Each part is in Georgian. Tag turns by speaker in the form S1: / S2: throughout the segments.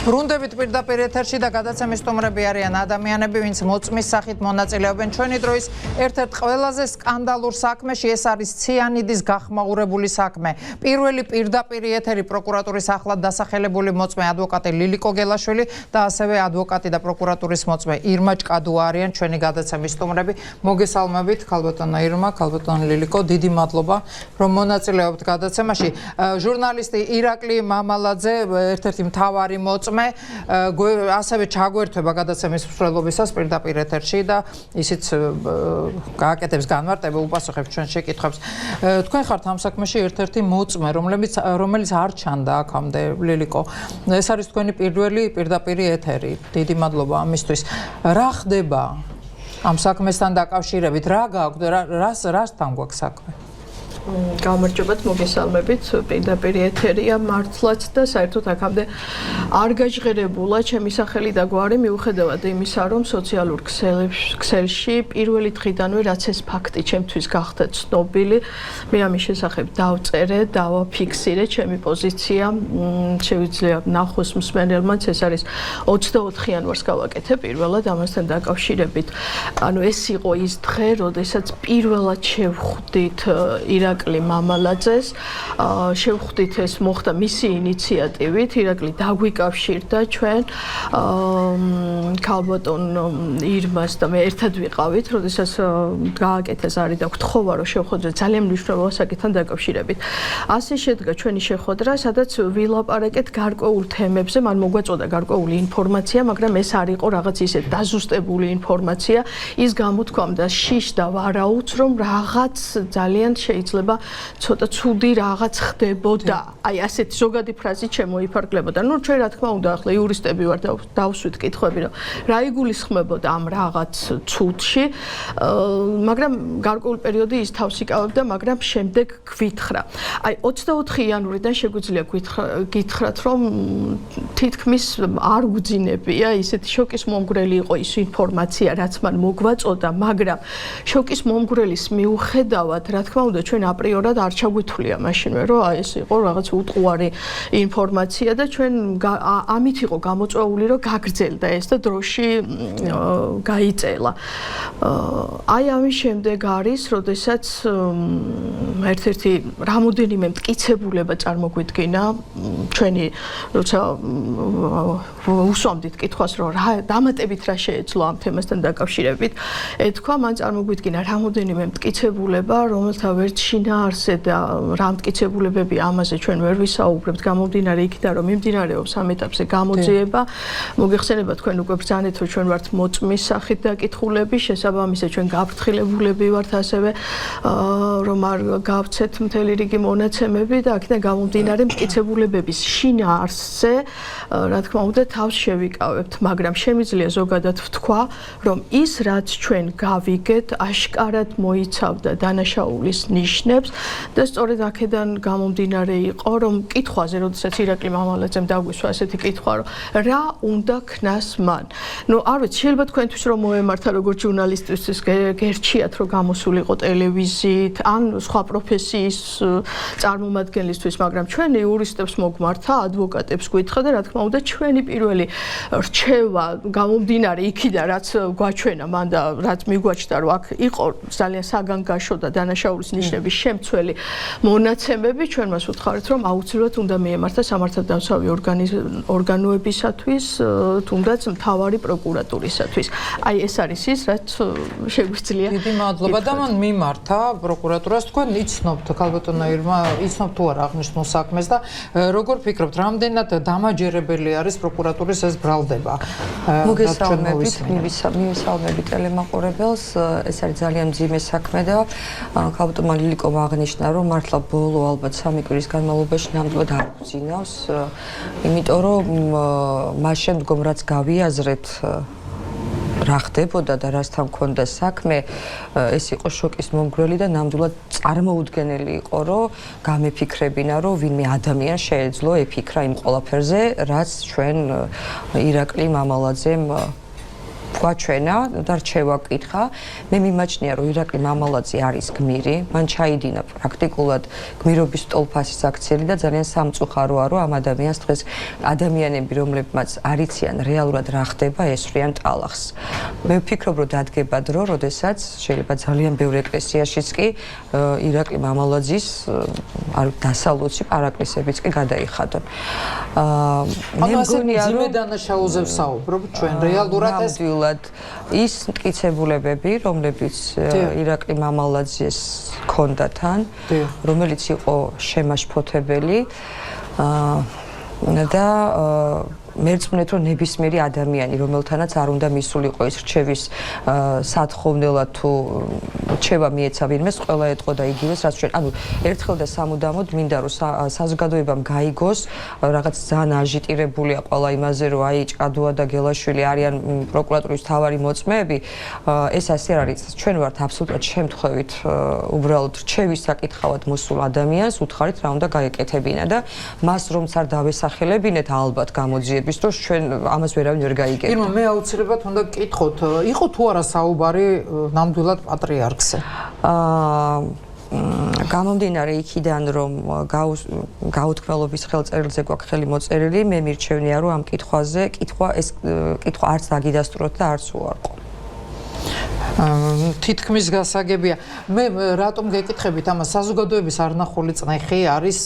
S1: ბრუნდებით პირდაპირ ეთერში და გადაცემის სტუმრები არიან ადამიანები, ვინც მოწმის სახით მონაწილეობენ ჩვენი დროის ერთ-ერთ ყველაზე სკანდალურ საქმეში, ეს არის ციანიდის გახმაურებული საქმე. პირველი პირდაპირ ეთერი პროკურატურის ახლად დასახელებული მოწმე ადვოკატი ლილიკო გელაშვილი და ასევე ადვოკატი და პროკურატურის მოწმე ირმა ჭკადუა არიან ჩვენი გადაცემის სტუმრები. მოგესალმებით, ქალბატონო ირმა, ქალბატონო ლილიკო, დიდი მადლობა, რომ მონაწილეობთ გადაცემაში. ჟურნალისტი ირაკლი მამალაძე, ერთ-ერთი მთავარი მოწმე, ასევე ჩაგვერთვება გადაცემის მსვლელობისას პირდაპირ ეთერში და ისიც გააკეთებს განმარტება, უპასუხებს ჩვენ შეკითხვებს. თქვენ ხართ ამ საქმეში ერთ-ერთი მოწმე, რომელიც არ ჩანდა აქამდე, ლილიკო. ეს არის თქვენი პირველი პირდაპირ ეთერი. დიდი მადლობა ამისთვის. რა ხდება ამ საქმესთან დაკავშირებით? რა გაქვთ? რასთან გვაქვს საქმე?
S2: გამარჯობათ, მოგესალმებით, პირდაპირ ეთერია მართლაც და საერთოდ აქამდე არ გაჟღერებულა ჩემი სახელი და გვარი მიუხედავად იმისა, რომ სოციალურ ქსელში პირველი დღიდანვე რაც ეს ფაქტი ჩემთვის გახდა ცნობილი, მე ამის შესახებ დავწერე, დავაფიქსირე ჩემი პოზიცია, შეგვიძლია ნახოს მსმენელმაც, ეს არის 24 იანვარს გავაკეთე პირველად ამასთან დაკავშირებით. ანუ ეს იყო ის დღე, როდესაც პირველად შევხვდით ირაკლი მამალაძეს, შევხვდით ეს მოხდა მისი ინიციატივით, ირაკლი დაგვიკავშირდა ჩვენ ქალბატონ ირმას და მე ერთად ვიყავით, როდესაც გააკეთეს არის და გთხოვა რომ შევხვდეთ ძალიან მნიშვნელოვან საკითხთან დაკავშირებით. ასე შედგა ჩვენი შეხვედრა, სადაც ვილაპარაკეთ გარკვეულ თემებზე, მან მოგვაწოდა გარკვეული ინფორმაცია, მაგრამ ეს არ იყო რაღაც ისე დაზუსტებული ინფორმაცია, ის გამოთქვამდა შიშ და ვარაუდს, რომ რაღაც ძალიან შეიძლება ცოტა ცუდი რაღაც ხდებოდა. აი ასეთი ზოგადი ფრაზით შემოიფარგლებოდა. ნუ ჩვენ რა თქმა უნდა ახლა იურისტები ვარ და დავსვით კითხვები, რომ რა იგულისხმებოდა ამ რაღაც ცუდში, მაგრამ გარკვეული პერიოდი ის თავს იკავებდა, მაგრამ შემდეგ გვითხრა. აი 24 იანვრიდან შეგვიძლია გითხრათ, რომ თითქმის არ გვძინებია, ისეთი შოკის მომგვრელი იყო ის ინფორმაცია, რაც მან მოგვაწოდა, მაგრამ შოკის მომგვრელის მიუხედავად, რა თქმა უნდა, ჩვენ აპრიორად არ ჩაგვითვლია მაშინვე, რომ ეს იყო რაღაც უტყუარი ინფორმაცია და ჩვენ ამით იყო გამოწვეული, რომ გაგრძელდა ეს და დროში გაიწელა. აი ამის შემდეგ არის, როდესაც ერთ-ერთი რამოდენიმე მტკიცებულება წარმოგვიდგინა ჩვენი, როცა უსვამდით კითხვას, რომ რა დამატებით რა შეეძლო ამ თემასთან დაკავშირებით, ეთქვა, მან წარმოგვიდგინა რამოდენიმე მტკიცებულება, რომელთა ვერც შინაარსზე და რა მტკიცებულებები ამაზე ჩვენ ვერ ვისაუბრებთ, გამომდინარე იქიდან, რომ მიმდინარეობს ამ ეტაპზე გამოძიება. მოგეხსენება თქვენ უკვე ბრძანეთ, რომ ჩვენ ვართ მოწმის სახით დაკითხულები, შესაბამისად ჩვენ გაფრთხილებულები ვართ ასევე, რომ არ გავცეთ მთელი რიგი მონაცემები და აქედან გამომდინარე მტკიცებულებების შინაარსზე, რა თქმა უნდა, თავს შევიკავებთ, მაგრამ შემიძლია ზოგადად ვთქვა, რომ ის რაც ჩვენ გავიგეთ, აშკარად მოიცავდა დანაშაულის ნიშნებს და სწორედ აქედან გამომდინარე იყო, რომ კითხვაზე, როდესაც ირაკლი მამალაძემ დაგვისვა ასეთი კითხვა, რომ რა უნდა ქნას მან. ნუ არ ვიცი, შეიძლება თქვენთვის რომ მოემართა როგორც ჟურნალისტისთვის გერჩიათ, რომ გამოსულიყო ტელევიზიით, ან სხვა პროფესიის წარმომადგენლისთვის, მაგრამ ჩვენ იურისტებს მოგმართა, ადვოკატებს გითხრა და რა თქმა უნდა, ჩვენი პირველი რჩევა გამომდინარე იქიდან, რაც გვაჩვენა მან და რაც მიგვაჩნდა, რომ აქ იყო ძალიან საგანგაშო და დანაშაულის ნიშნების შემცველი მონაცემები, ჩვენ მას ვუთხარით, რომ აუცილებლად უნდა მიემართა სამართალდამცავი ორგანოებისათვის, თუნდაც მთავარი პროკურატურისათვის. აი ეს არის ის, რაც შეგვიძლია.
S1: დიდი მადლობა და მან მიმართა პროკურატურას. თქვენ იცნობთ, ქალბატონო ირმა, იცნობთ თუ არა აღნიშნულ საქმეს და როგორ ფიქრობთ, რამდენად დამაჯერებელი არის პროკურატურის ეს ბრალდება?
S3: მოგესალმებით, მივესალმები ტელემაყურებელს. ეს არის ძალიან მძიმე საქმე და ქალბატონმა ლილიკომ აღნიშნა, რომ მართლა ბოლო ალბათ 3 კვირის განმავლობაში ნამდვილად არ გვძინავს, იმიტომ რომ მას შემდგომ რაც გავიაზრეთ რა ხდებოდა და რასთან მქონდა საქმე, ეს იყო შოკის მომგვრელი და ნამდვილად წარმოუდგენელი იყო, რომ გამეფიქრებინა, რომ ვინმე ადამიან შეეძლო ეფიქრა იმ ყველაფერზე, რაც ჩვენ ირაკლი მამალაძემ გვაჩვენა და რჩევა გკითხა. მე მიმაჩნია, რომ ირაკლი მამალაძე არის გმირი, მან ჩაიდინა პრაქტიკულად გმირობის სტოლფასის აქციელი და ძალიან სამწუხაროა, რომ ამ ადამიანს დღეს ადამიანები, რომლებმაც არ იციან რეალურად რა ხდება, ესვრიან ტალახს. მე ვფიქრობ, რომ დადგება დრო, როდესაც შეიძლება ძალიან ბევრ ეკლესიაშიც კი ირაკლი მამალაძის დასალოცი პარაკლისებიც კი გადაიხადონ. მე მგონია, რომ
S1: ძიმე დანაშაულზე ვსაუბრობ ჩვენ რეალურად ეს
S3: ის მტკიცებულებები, რომლებიც ირაკლი მამალაძეს ჰქონდა თან, რომელიც იყო შემაშფოთებელი და მერწმუნეთ, რომ ნებისმიერი ადამიანი, რომელთანაც არ უნდა მისულიყო ეს რჩევის სათხოვნელად თუ რჩევა მიეცა ვინმეს, ყველა ეტყო და იგივეს, რაც ჩვენ, ანუ ერთხელ და სამუდამოდ მინდა რომ საზოგადოებამ გაიგოს, რაღაც ძალიან აჟიტირებულია ყველა იმაზე, რომ აი ჭადოა და გელაშვილი არიან პროკურატურის მთავარი მოწმეები, ეს ასე არ არის. ჩვენ ვართ აბსოლუტურად შემთხვევით უბრალოდ რჩევის საკითხავად მოსულ ადამიანს უთხარით რა უნდა გაეკეთებინა და მას რომც არ დავესახელებინეთ ალბათ გამოძიებთ ბისთვის ჩვენ ამას ვერავინ ვერ გაიგებთ.
S1: ირმა, მე აუცილებლად უნდა გკითხოთ, იყო თუ არა საუბარი ნამდვილად პატრიარქზე?
S3: გამომდინარე იქიდან, რომ გაუთქმელობის ხელწერილზე გვაქვს ხელი მოწერილი, მე მირჩევნია, რომ ამ კითხვაზე ეს კითხვა არც დაგიდასტუროთ და არც უარყო.
S1: თითქმის გასაგებია. მე რატომ გეკითხებით ამას, საზოგადოების არნახული წნეხი არის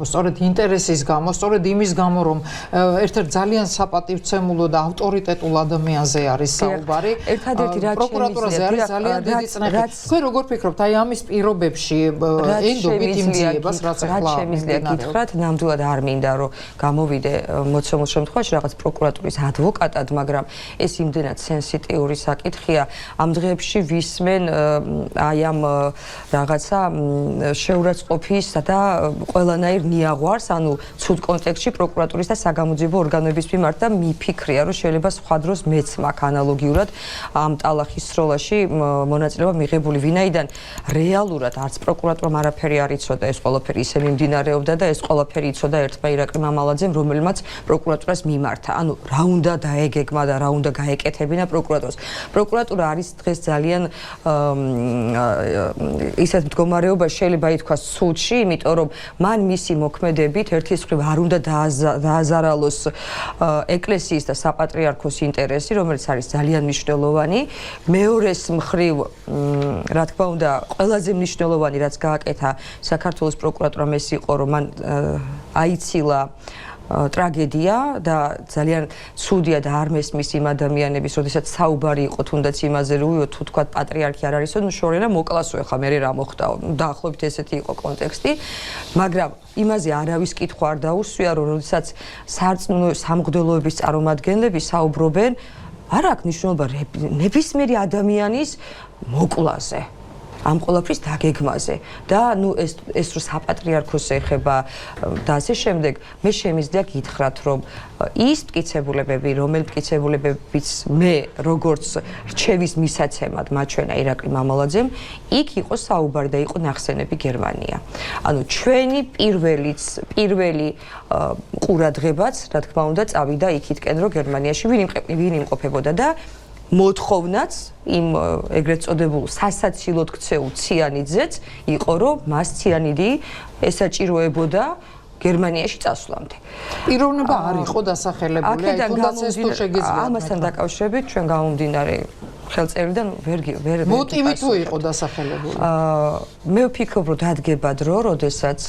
S1: სწორედ ინტერესის გამო, სწორედ იმის გამო, რომ ერთ-ერთ ძალიან საპატივცემულო და ავტორიტეტულ ადამიანზე არის საუბარი.
S3: ერთადერთი რაც
S1: პროკურატურაზე არის ძალიან დიდი წნეხი. თქვენ როგორ ფიქრობთ, აი ამის პირობებში ენდობით იმძიებას, რაც ახლა
S3: შემიძლია გითხრათ, ნამდვილად არ მინდა რომ გამოვიდე მოცემულ შემთხვევაში რაღაც პროკურატურის ადვოკატად, მაგრამ ეს იმდენად სენსიტიური საკითხია, ამ დღეებში ვისმენ აი ამ რაღაცა შეურაცხყოფისა და ყველანაირ ნიაღვარს, ანუ ცუდ კონტექსტში პროკურატურის და საგამოძიებო ორგანოების მიმართ და მიფიქრია, რომ შეიძლება სხვა დროს მეც მაქვს ანალოგიურად ამ ტალახის სროლაში მონაწილეობა მიღებული, ვინაიდან რეალურად არც პროკურატურამ არაფერი არ იცოდა, ეს ყველაფერი ისე მიმდინარეობდა და ეს ყველაფერი იცოდა ერთმა ირაკლი მამალაძემ, რომელმაც პროკურატურას მიმართა. ანუ რა უნდა დაეგეგმა და რა უნდა გაეკეთებინა პროკურატურას. პროკურატურა არის დღეს ძალიან ისეთ მდგომარეობაში შეიძლება ითქვას სულში, იმიტომ რომ მან მისი მოქმედებით ერთის მხრივ არ უნდა დააზარალოს ეკლესიის და საპატრიარქოს ინტერესი, რომელიც არის ძალიან მნიშვნელოვანი. მეორეს მხრივ, რა თქმა უნდა, ყველაზე მნიშვნელოვანი რაც გააკეთა საქართველოს პროკურატურამ ეს იყო, რომ მან აიცილა ტრაგედია და ძალიან ცუდია და არ მესმის იმ ადამიანების, როდესაც საუბარი იყო თუნდაც იმაზე, რომ თუ თქვა პატრიარქი არ არისო, ნუ შორენა მოკლასო ახლა მე რა მოხდა. დაახლოებით ესეთი იყო კონტექსტი, მაგრამ იმაზე არავის კითხვა არ დაუსვია, რომ როდესაც სარწმუნო სამღვდელოების წარმომადგენლები საუბრობენ, არ აქვს მნიშვნელობა ნებისმიერი ადამიანის მოკლაზე. ამ ყველაფრის დაგეგმაზე და ნუ ეს რო საპატრიარქოს ეხება და ასე შემდეგ, მე შემიძლია გითხრათ, რომ ის მტკიცებულებები, რომელ მტკიცებულებებიც მე როგორც რჩევის მისაცემად მაჩვენა ირაკლი მამალაძემ, იქ იყო საუბარი და იყო ნახსენები გერმანია. ანუ ჩვენი პირველი ყურადღებაც, რა თქმა უნდა, წავიდა იქითკენ, რომ გერმანიაში ვინ იმყოფებოდა და მოთხოვნაც იმ ეგრეთ წოდებულ სასაცილოდ ქცეულ ციანიძეც იყო, რომ მას ციანიდი ესაჭიროებოდა გერმანიაში წასვლამდე.
S1: პიროვნება არ იყო დასახელებული, აი თუნდაც ეს თუ შეგიძლიათ.
S3: ამასთან დაკავშირებით ჩვენ გამომდინარე ხელწერილიდან ვერ
S1: მოტივი თუ იყო დასახელებული.
S3: მე ვფიქრობ, რომ დადგება დრო, როდესაც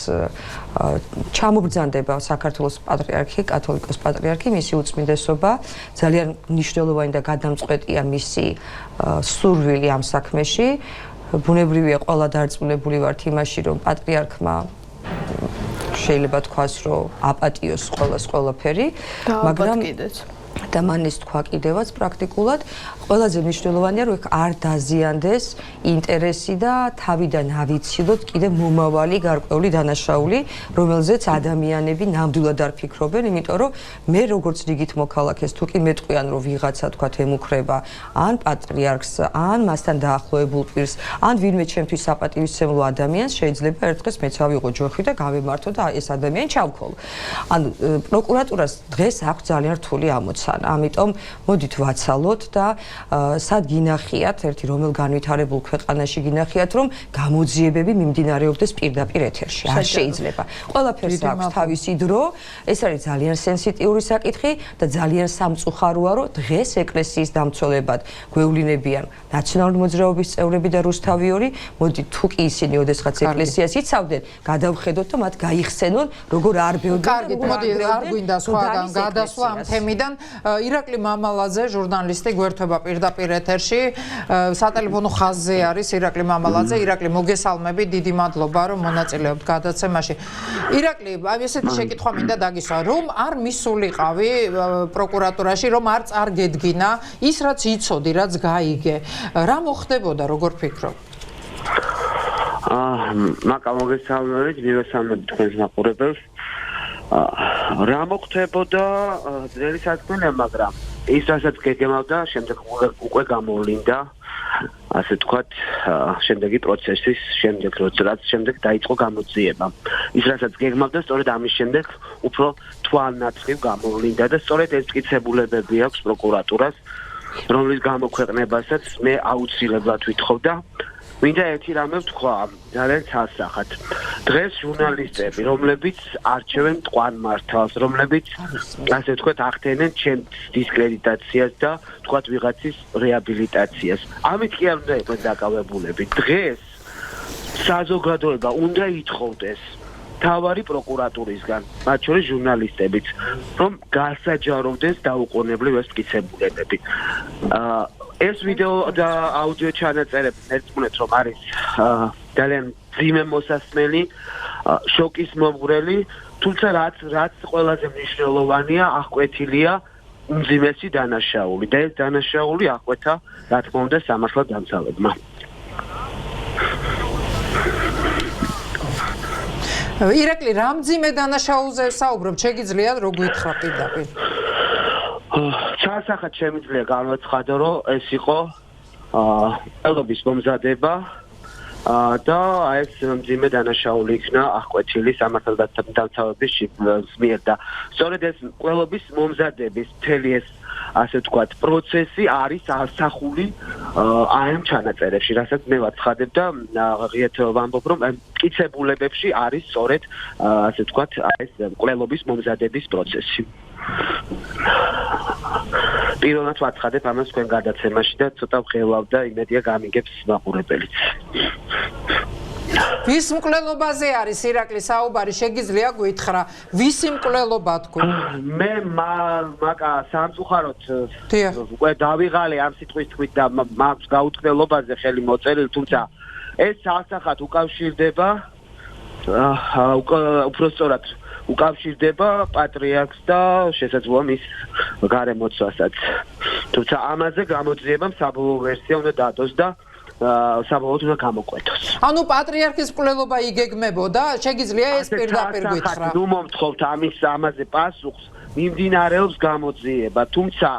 S3: ჩამობრძანდება საქართველოს პატრიარქი, კათოლიკოს პატრიარქი, მისი უწმინდესობა, ძალიან მნიშვნელოვანი და გადამწყვეტია მისი სურვილი ამ საქმეში. ბუნებრივია, ყველა დარწმუნებული ვართ იმაში, რომ პატრიარქმა შეიძლება თქვას, რომ აპატიოს ყველაფერი, მაგრამ და მან ეს თქვა კიდევაც პრაქტიკულად ყველაზე მნიშვნელოვანია, რომ არ დაზიანდეს ინტერესი და თავიდან ავიცილოთ კიდე მომავალი გარკვეული დანაშაული, რომელზეც ადამიანები ნამდვილად არ ფიქრობენ, იმიტომ რომ მე როგორც რიგით მოქალაქეს თუ კი მეტყვიან, რომ ვიღაცა თქვათ ემუქრება ან პატრიარქს, ან მასთან დაახლოებულ პირს, ან ვინმე ჩემთვის საპატივისცემლო ადამიანს, შეიძლება ერთ დღეს მეც ავიღო ჯოხი და გავემართო და ეს ადამიანი ჩავქოლო. ანუ პროკურატურას დღეს აქვს ძალიან რთული ამოცანა. მოუცან. ამიტომ მოდით ვაცალოთ და სად გინახიათ, ერთი რომელ განვითარებულ ქვეყანაში გინახიათ, რომ გამოძიებები მიმდინარეობდეს პირდაპირ ეთერში. არ შეიძლება. ყველაფერს აქვს თავისი დრო. ეს არის ძალიან სენსიტიური საკითხი და ძალიან სამწუხაროა, რომ დღეს ეკლესიის დამცველებად გვევლინებიან ნაციონალური მოძრაობის წევრები და რუსთავი 2. მოდი თუ კი ისინი ოდესღაც ეკლესიას იცავდნენ, გადავხედოთ და მათ გაიხსენონ, როგორ არ ბევრდნენ.
S1: კარგით, მოდი არ გვინდა სხვაგან გადასვლა ამ თემიდან. ირაკლი მამალაძე, ჟურნალისტი, გვერდება პირდაპირ ეთერში. სატელეფონო ხაზზე არის ირაკლი მამალაძე. ირაკლი, მოგესალმები, დიდი მადლობა, რომ მონაწილეობთ გადაცემაში. ირაკლი, ესეთი შეკითხვა მინდა დაგისვა, რომ არ მისულიყავი პროკურატურაში, რომ არ წარგედგინა ის, რაც იცოდი, რაც გაიგე. რა მოხდებოდა, როგორ ფიქრობ?
S4: მაკა მოგესალმებით, მივესალმებით თქვენს მაყურებელს. რა მოხდებოდა ძველი სათქმელია, მაგრამ ის რასაც გეგმავდა, შემდეგ უკვე გამოვლინდა, ასე თქვათ, შემდეგი პროცესის შემდეგ, რაც შემდეგ დაიწყო გამოძიება. ის რასაც გეგმავდა, სწორედ ამის შემდეგ უფრო თვალნაცხივ გამოვლინდა და სწორედ ეს მტკიცებულებები აქვს პროკურატურას, რომლის გამოქვეყნებასაც მე აუცილებლად ვითხოვდა. მინდა ერთი რამე ვთქვა, ძალიან ცალსახად. დღეს ჟურნალისტები, რომლებიც არჩევენ მტკვარ-მართალს, რომლებიც ასე ვთქვათ, ახდენენ ჩემს დისკრედიტაციას და ვთქვათ ვიღაცის რეაბილიტაციას. ამით კი არ უნდა იყოს დაკავებულები. დღეს საზოგადოება უნდა ითხოვდეს თავარი პროკურატურისგან, მათ შორის ჟურნალისტებიც, რომ გასაჯაროვდეს დაუყოვნებლივ ეს მტკიცებულებები. ეს ვიდეო და აუდიო ჩანაწერები ერწყმუნეთ, რომ არის ძალიან ძიმე მოსასმელი, შოკის მომღვრელი, თუმცა რაც ყველაზე მნიშვნელოვანია, აღკვეთილია უმძიმესი დანაშაული და ეს დანაშაული აღკვეთა, რა თქმა უნდა, სამართლად დამცველებმა.
S1: ირაკლი, რამძიმე დანაშაულზე საუბრობ, შეგიძლიათ რო გითხრა პირდაპირ?
S4: ცალსახად შემიძლია განვაცხადო, რომ ეს იყო ყელობის მომზადება და ეს მძიმე დანაშაული იქნა აღკვეთილი სამართალდამცავების მიერ და სწორედ ეს ყელობის მომზადების მთელი ეს ასე ვთქვათ პროცესი არის ასახული ამ ჩანაწერებში, რასაც მე ვაცხადებ და ღიად ვამბობ, რომ მტკიცებულებებში არის სწორედ ასე ვთქვათ ეს ყელობის მომზადების პროცესი. პირველად ვაცხადებ ამას თქვენ გადაცემაში და ცოტა ვღელავ და იმედია გამიგებს მაყურებელიც.
S1: ვის მკვლელობაზე არის ირაკლი საუბარი, შეგიძლია გითხრა, ვისი მკვლელობა თქვენ?
S4: მე მაკა სამწუხაროდ უკვე დავიღალე ამ სიტყვის თქვით და მაქვს გაუთქმელობაზე ხელი მოწერილი, თუმცა ეს ასახად უკავშირდება უფრო სწორად უკავშირდება პატრიარქს და შესაძლოა მის გარემოცვასაც. თუმცა ამაზე გამოძიებამ საბოლოო ვერსია უნდა დადოს და საბოლოოდ უნდა გამოკვეთოს.
S1: ანუ პატრიარქის მკვლელობა იგეგმებოდა, შეგიძლია ეს პირდაპირ გითხრა.
S4: ნუ მომთხოვთ ამაზე პასუხს, მიმდინარეობს გამოძიება, თუმცა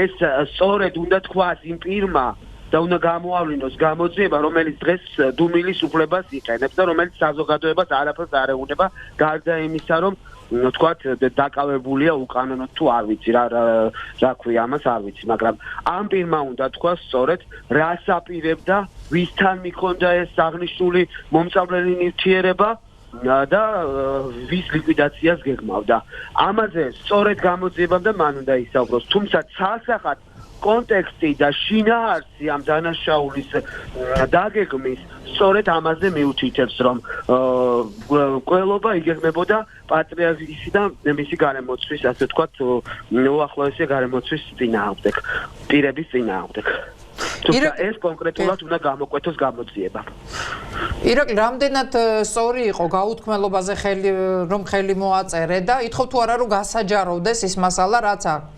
S4: ეს სწორედ უნდა თქვას იმ პირმა და უნდა გამოავლინოს გამოძიება, რომელიც დღეს დუმილის უფლებას იყენებს და რომელიც საზოგადოებას არაფერს არ ეუბნება, გარდა იმისა, რომ თქვათ დაკავებულია უკანონოდ თუ არ ვიცი რა ქვია ამას არ ვიცი, მაგრამ ამ პირმა უნდა თქვას სწორედ რას აპირებდა, ვისთან მიქონდა ეს აღნიშნული მომწავლელი ნივთიერება და ვის ლიკვიდაციას გეგმავდა. ამაზე სწორედ გამოძიებამ და მან უნდა ისაუბროს, თუმცა ცალსახად კონტექსტი და შინაარსი ამ დანაშაულის დაგეგმის სწორედ ამაზე მიუთითებს, რომ ყელობა იგეგმებოდა პატრიარქის და მისი გარემოცვის, ასე ვთქვათ, უახლოესი გარემოცვის წინააღმდეგ, პირების წინააღმდეგ. თუმცა ეს კონკრეტულად უნდა გამოკვეთოს გამოძიება.
S1: ირაკლი, რამდენად სწორი იყო გაუთქმელობაზე რომ ხელი მოაწერე და ითხოვ თუ არა რომ გასაჯაროვდეს ის მასალა, რაც აქვს?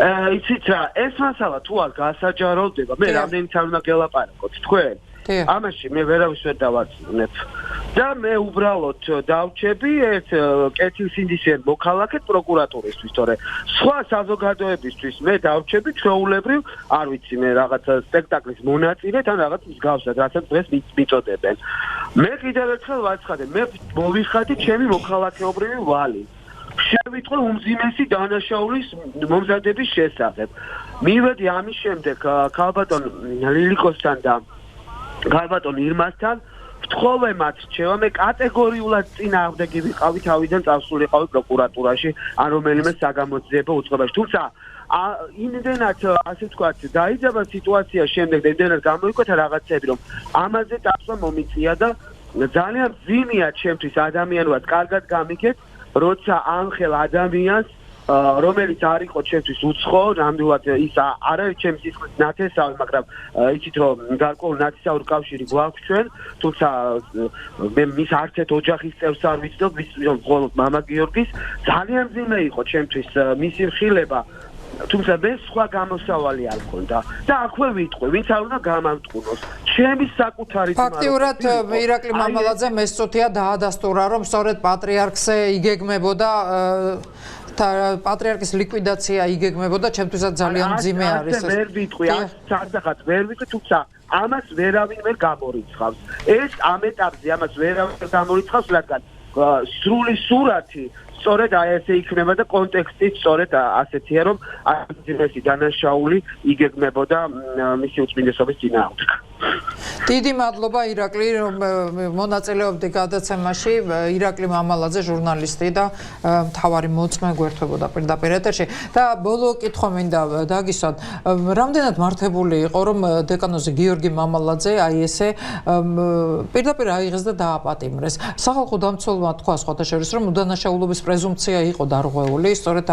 S4: იცით რა, ეს მასალა თუ არ გასაჯაროვდება, მე რამდენიც არ უნდა გელაპარაკოთ თქვენ. ამაში მე ვერავის ვერ დავარწმუნებ. და მე უბრალოდ დავჩები ერთ კეთილსინდისიერ მოქალაქედ პროკურატურისთვის, თორე სხვა საზოგადოებისთვის მე დავჩები ჩვეულებრივ, არ ვიცი მე რაღაც სპექტაკლის მონაწილედ ან რაღაც მსგავსად, რასაც დღეს მიწოდებენ. მე კიდევ ერთხელ ვაცხადებ, მე მოვიხატი ჩემი მოქალაქეობრივი ვალი. ვიტყვე უმძიმესი დანაშაულის მომზადების შესახებ. მივედი ამის შემდეგ ქალბატონ ლილიკოსთან და ქალბატონ ირმასთან ვთხოვე მათ რჩევა, მე კატეგორიულად წინააღმდეგი ვიყავი თავიდან წავსულიყავი პროკურატურაში ან რომელიმე საგამოძიებო უწყებაში. თუმცა იმდენად ასე ვთქვათ, დაიძაბა სიტუაცია შემდეგ და იმდენად გამოიკვეთა რაღაცები, რომ ამაზე წასვლა მომიწია და ძალიან ძიმია ჩემთვის ადამიანურად კარგად გამიგეთ, როცა ამხელ ადამიანს რომელიც არ იყო ჩემთვის უცხო, ნამდვილად ის არ არის ჩემს სისხლის ნათესავი, მაგრამ იცით რომ გარკვეულ ნათესაურ კავშირი გვაქვს ჩვენ, თუმცა მე მის არც ერთ ოჯახის წევრს არ ვიცნობ, მხოლოდ მამა გიორგის, ძალიან ძიმე იყო ჩემთვის მისი მხილება. თუმცა მე სხვა გამოსავალი არ მქონდა და აქვე ვიტყვე, ვინც არ უნდა გამამტყუნოს. ჩემი საკუთარი ძმა.
S1: ფაქტიურად ირაკლი მამალაძემ ეს წუთია დაადასტურა, რომ სწორედ პატრიარქზე იგეგმებოდა პატრიარქის ლიკვიდაცია იგეგმებოდა, ჩემთვისაც ძალიან მძიმე არის ეს.
S4: ვერ ვიტყვი, არცახაც ვერ ვიტყვი, თუმცა ამას ვერავინ ვერ გამორიცხავს. ეს ამ ეტაპზე ამას ვერავინ ვერ გამორიცხავს, რადგან სრული სურათი სწორედ აი ესე იქნება და კონტექსტიც სწორედ ასეთია, რომ ამძიმესი დანაშაული იგეგმებოდა მისი უწმინდესობის წინააღმდეგ.
S1: დიდი მადლობა ირაკლი, რომ მონაწილეობდი გადაცემაში. ირაკლი მამალაძე ჟურნალისტი და მთავარი მოწმე გვერდებოდა პირდაპირ ეთერში. და ბოლო კითხვა მინდა დაგისვათ, რამდენად მართებული იყო, რომ დეკანოზი გიორგი მამალაძე აი ესე პირდაპირ აიღეს და დააპატიმრეს. სახალხო დამცველმა თქვა სხვათა შორის, რომ უდანაშაულობის პრეზუმპცია იყო დარღვეული, სწორედ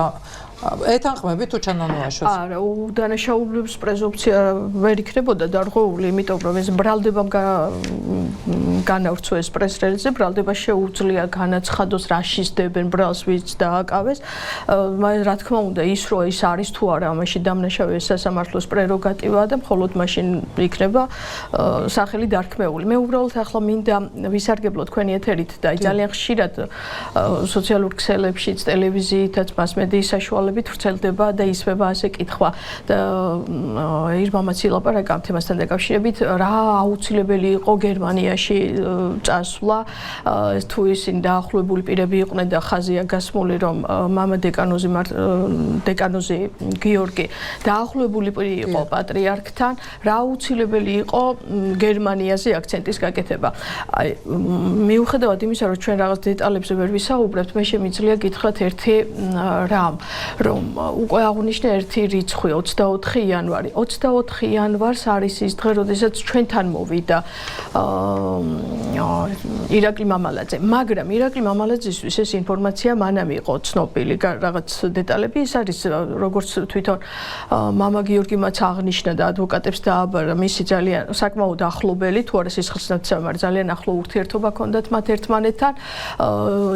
S1: ეთანხმები თუ ჩანონოაშოს?
S2: არა, უდანაშაულობის პრეზუმპცია ვერ იქნებოდა დარღვეული, იმიტომ რომ ეს ბრალდებამ განავრცო ეს პრეს-რელიზი, ბრალდება შეუძლია განაცხადოს რა შისდებენ ბრალს ვიც დააკავეს. რა თქმა უნდა, ის რო ის არის თუ არა, ამაში დამნაშავე სასამართლოს პრეროგატივაა და მხოლოდ მაშინ იქნება სახელი დარქმეული. მე უბრალოდ ახლა მინდა ვისარგებლო თქვენი ეთერით და ძალიან ხშირად სოციალურ ქსელებშიც, ტელევიზიითაც, მასმედიის საშუალებით ვრცელდება და ისვება ასე კითხვა და ირმამაც ილაპარაკა ამ თემასთან დაკავშირებით, რა აუცილებელი იყო გერმანიაში წასვლა, თუ ისინი დაახლოებული პირები იყვნენ და ხაზია გასმული, რომ მამა დეკანოზი გიორგი დაახლოებული პირი იყო პატრიარქთან, რა აუცილებელი იყო გერმანიაზე აქცენტის გაკეთება. აი, მიუხედავად იმისა, რომ ჩვენ რაღაც დეტალებზე ვერ ვისაუბრებთ, მე შემიძლია გითხრათ ერთი რამ, რომ უკვე აღნიშნე ერთი რიცხვი 24 იანვარი. 24 იანვარს არის ის დღე, როდესაც ჩვენთან მოვიდა ირაკლი მამალაძე, მაგრამ ირაკლი მამალაძისთვის ეს ინფორმაცია მანამ იყო ცნობილი, რაღაც დეტალები ის არის, როგორც თვითონ მამა გიორგიმაც აღნიშნა და ადვოკატებს დააბარა, მისი ძალიან საკმაოდ ახლობელი, თუ არა სისხლისნაცემ, მაგრამ ძალიან ახლო ურთიერთობა ჰქონდათ მათ ერთმანეთთან.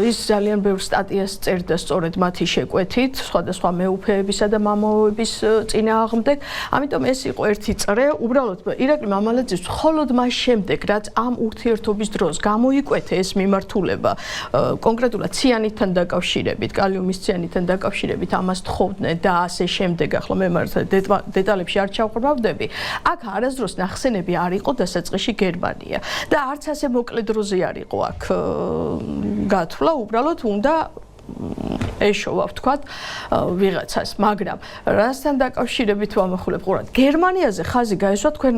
S2: ის ძალიან ბევრ სტატიას წერდა სწორედ მათი შეკვეთით, სხვადასხვა მეუფეებისა და მამაოების წინააღმდეგ. ამიტომ ეს იყო ერთი წრე, უბრალოდ ირაკლი მამალაძის მხოლოდ მას შემდეგ, რაც ამ ურთიერთობის დროს გამოიკვეთა ეს მიმართულება, კონკრეტულად ციანიდან დაკავშირებით, კალიუმის ციანიდან დაკავშირებით ამას თხოვდნენ და ასე შემდეგ, ახლა მე მართლა დეტალებში არ ჩავყრმავდები. აქ არასდროს ნახსენები არ იყო დასაწყისში გერმანია და არც ასე მოკლე დროზე არ იყო აქ გათვლა, უბრალოდ უნდა ეშოვა ვთქვათ ვიღაცას, მაგრამ რასთან დაკავშირებით ვამახვილებ ყურად. გერმანიაზე ხაზი გაესვა თქვენ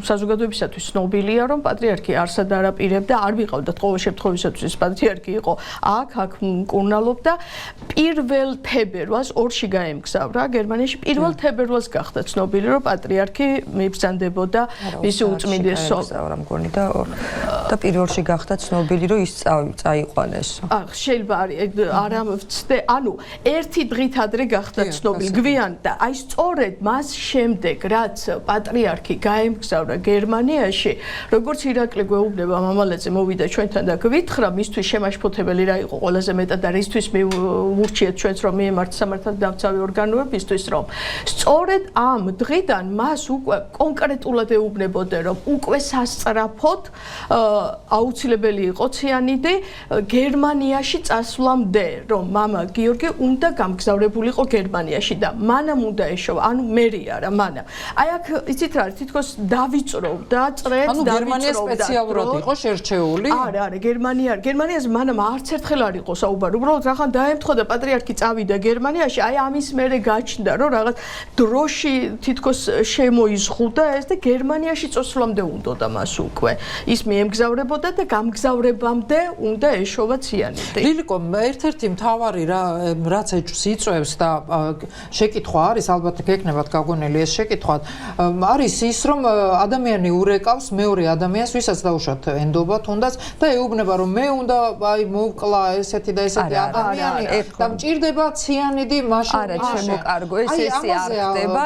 S2: საზოგადოებისათვის ცნობილია, რომ პატრიარქი არსად არ აპირებდა, არ ვიყავდათ ყოველ შემთხვევისათვის პატრიარქი იყო აქ მკურნალობდა. პირველ თებერვალს ორში გაემგზავრა გერმანიაში, პირველ თებერვალს გახდა ცნობილი, რომ პატრიარქი მიბრძანდებოდა მისი უწმინდესო
S3: მგონი და პირველში გახდა ცნობილი, რომ ის წაიყვანეს.
S2: შეიძლება არა ვცდე, ანუ ერთი დღით ადრე გახდა ცნობილი გვიან და აი სწორედ მას შემდეგ, რაც პატრიარქი გაემგზავრა გერმანიაში, როგორც ირაკლი გვეუბნება, მამალაძე მოვიდა ჩვენთან და გვითხრა, მისთვის შემაშფოთებელი რა იყო ყველაზე მეტად და რისთვის მივურჩიეთ ჩვენს რომ მიემართ სამართალდამცავი ორგანოებისთვის, რომ სწორედ ამ დღიდან მას უკვე კონკრეტულად ეუბნებოდა, რომ უკვე სასწრაფოდ აუცილებელი იყო ციანიდი გერმანიაში წასვლამდე, რომ მამა გიორგი უნდა გამგზავრებულიყო გერმანიაში და მანამ უნდა ეშოვა, ანუ მერი არა, მანამ. აი აქ იცით რა არის, თითქოს დავიწროვდა, წრეც
S1: ანუ გერმანია სპეციალურად იყო შერჩეული?
S2: არა, გერმანიაზე მანამ არც ერთხელ არ იყო საუბარი. უბრალოდ რახან დაემთხვა და პატრიარქი წავიდა გერმანიაში, აი ამის მერე გაჩნდა, რომ რაღაც დროში თითქოს შემოიზღუდა ეს და გერმანიაში წოსვლამდე უნდოდა მას უკვე. ის მიემგზავრებოდა და გამგზავრებამდე უნდა ეშოვა ციანიდი.
S1: ლილიკო, ერთ-ერთი მთავარი რაც ეჭვს იწვევს და შეკითხვა არის, ალბათ გეკნებათ გაგონილი ეს შეკითხვა, არის ის, რომ ადამიანი ურეკავს მეორე ადამიანს, ვისაც დაუშვათ ენდობა თუნდაც და ეუბნება, რომ მე უნდა აი მოვკლა ესეთი და ესეთი ადამიანი და მჭირდება ციანიდი მაშინ.
S3: არა, შემოკარგო, ეს არ ხდება.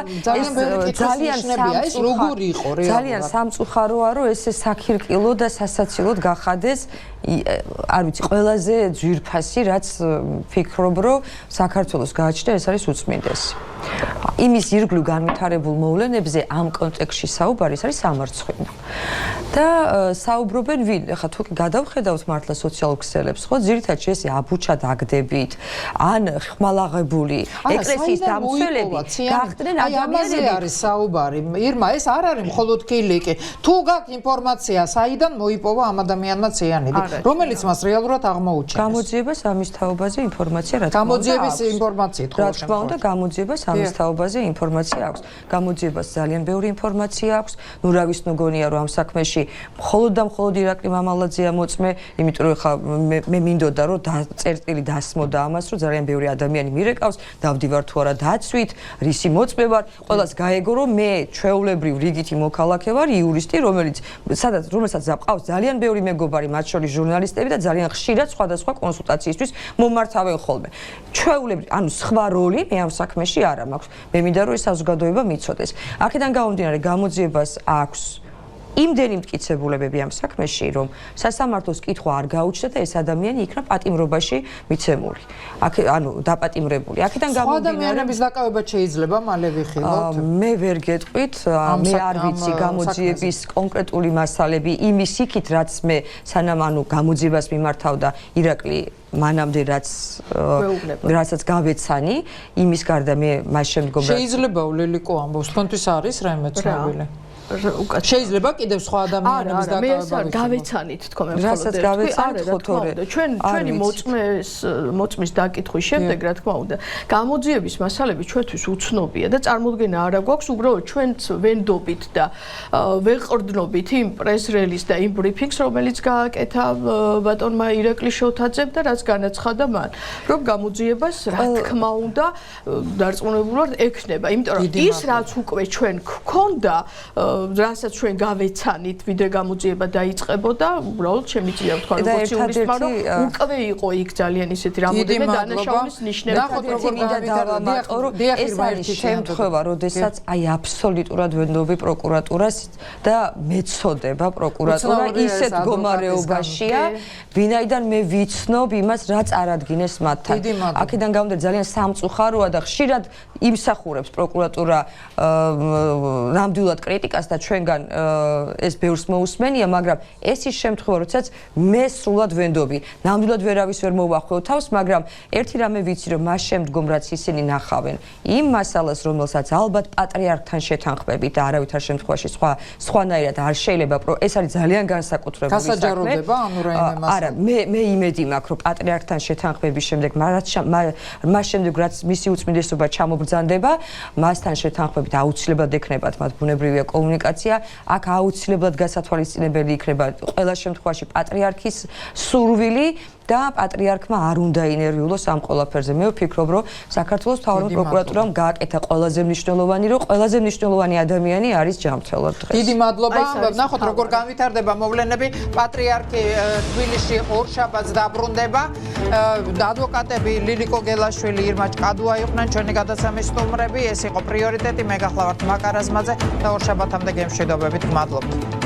S3: ეს
S1: როგორი იყო რეალურად?
S3: ძალიან სამწუხაროა, რომ ეს საქირკილო და სასაცილოდ გახადეს არ ვიცი, ყველაზე ძვირფასი, რაც ფიქრობ, რომ საქართველოს გააჩნია, ეს არის უწმინდესი. იმის ირგვლივ განვითარებულ მოვლენებზე ამ კონტექსტში საუბარი არის სამარცხვინო. და საუბრობენ ვინ? ახლა თუ გადავხედავთ მართლა სოციალურ ქსელებს, ხო, ძირითადად ეს აბუჩა დაგდებით, ან ხმალაღებული ეკლესიის დამცველები გახდნენ ადამიანები.
S1: არის საუბარი. ირმა, ეს არ არის მხოლოდ კილიკი. თუ გაქვს ინფორმაცია, საიდან მოიპოვა ამ ადამიანმა ციანიდი, რომელიც მას რეალურად აღმოუჩენს.
S3: გამოძიებას ამის თაობაზე ინფორმაცია რა თქმა უნდა.
S1: გამოძიების ინფორმაციით
S3: რა თქმა უნდა, გამოძიებას ამის თაობაზე ინფორმაცია აქვს. გამოძიებას ძალიან ბევრი ინფორმაცია აქვს. ნუ რა ვიცი გონია რომ ამ საქმეში მხოლოდ და მხოლოდ ირაკლი მამალაძეა მოწმე, იმიტომ რომ ხა მე მინდოდა რომ წერტილი დასმოდა ამას, რომ ძალიან ბევრი ადამიანი მირეკავს, დავდივარ თუ არა დაცვით, რისი მოწმე ვარ, ყველას გაეგო რომ მე ჩვეულებრივ რიგითი მოქალაქე ვარ, იურისტი, რომელსაც ზაპყავს ძალიან ბევრი მეგობარი, მათ შორის ჟურნალისტები და ძალიან ხშირად სხვადასხვა კონსულტაციისთვის მომართავენ ხოლმე. ჩვეულებრივ, ანუ სხვა როლი მე ამ საქმეში არ მაქვს. მე მინდა რომ ეს საზოგადოება მიცოდეს. აქედან გამომდინარე, გამოძიებას აქვს იმდენი მტკიცებულებები ამ საქმეში, რომ სასამართლოს კითხვა არ გაუჩნდა და ეს ადამიანი იქნა პატიმრობაში მიცემული. ანუ დაპატიმრებული. აქედან გამომდინარე,
S1: ადამიანების დაკავება შეიძლება მალე ვიხილოთ.
S3: მე ვერ გეტყვით, მე არ ვიცი გამოძიების კონკრეტული მასალები იმის იქით, რაც მე სანამ ანუ გამოძიებას მიმართავდა ირაკლი მანამდე რასაც გავეცანი, იმის გარდა მე მას შემდგომ
S1: შეიძლება ლილიკო ამბობს, თქვენთვის არის რაიმე ცნობილი? შეიძლება კიდევ სხვა ადამიანების დაკავება
S2: გავეცანით თქო მე
S3: რასაც გავეცანით ხოთორე
S2: ჩვენი მოწმის დაკითხვის შემდეგ რა თქმა უნდა გამოძიების მასალები ჩვენთვის უცნობია და წარმოუდგენა არ აქვს უბრალოდ ჩვენც ვენდობით და ვეყრდნობით იმ პრეს რელიზს და იმ ბრიფინგს რომელიც გააკეთა ბატონმა ირაკლი შოთაძემ და რაც განაცხადა მან რომ გამოძიებას რა თქმა უნდა დარწმუნებულად ექნება იმიტომ რომ ის რაც უკვე ჩვენ გქონდა რასაც ჩვენ გავეცანით, ვიდრე გამოძიება დაიწყებოდა, უბრალოდ შემიძლია ვთქვა, როგორც იურისტმა, რომ უკვე იყო იქ ძალიან ისეთი რამოდენიმე დანაშაულის ნიშნები.
S3: ეს არის შემთხვევა, როდესაც აი აბსოლუტურად ვენდობი პროკურატურას და მეწოდება პროკურატურა ისეთ მდგომარეობაშია, ვინაიდან მე ვიცნობ იმას, რაც არადგინეს მათთან. აქედან გამომდინარე ძალიან სამწუხაროა და ხშირად იმსახურებს პროკურატურა ნამდვილად კრიტიკას და ჩვენგან ეს ბევრს მოусმენია, მაგრამ ეს ის შემთხვევა, როდესაც მე სრულად ვენდობი. ნამდვილად ვერავის ვერ მოვახვევ თავს, მაგრამ ერთი რამე ვიცი, რომ მას შემდგომ რაც ისინი ნახავენ, იმ მასალას, რომელსაც ალბათ პატრიარქთან შეთანხმებით და არავითარ შემთხვევაში სხვანაირად არ შეიძლება, ეს არის ძალიან განსაკუთრებული საქმე.
S1: გასაჯაროდება, ანუ რაიმე მასალა.
S3: არა, მე იმედი მაქვს, რომ პატრიარქთან შეთანხმების შემდეგ, მას შემდეგ რაც მისი უწმინდესობა ჩამობრძანდება, მასთან შეთანხმებით აუცილებლად ექნებათ მათ ბუნებრივია კომუნიკაცია, აქ აუცილებლად გასათვალისწინებელი იქნება ყველა შემთხვევაში პატრიარქის სურვილი და პატრიარქმა არ უნდა ინერვიულოს ამ ყველაფერზე. მე ვფიქრობ, რომ საქართველოს მთავრობამ პროკურატურამ გააკეთა ყველაზე მნიშვნელოვანი, რომ ყველაზე მნიშვნელოვანი ადამიანი არის ჯანმრთელად დღეს.
S1: დიდი მადლობა. ნახოთ როგორ განვითარდება მოვლენები. პატრიარქი თბილისში ორშაბათს დაბრუნდება. ადვოკატები ლილიკო გელაშვილი, ირმა ჭკადუა იყვნენ ჩვენი გადაცემის სტუმრები. ეს იყო პრიორიტეტი. მე გახლავართ მაკარაზმაძე და ორშაბათამდე გემშვიდობებით. მადლობთ.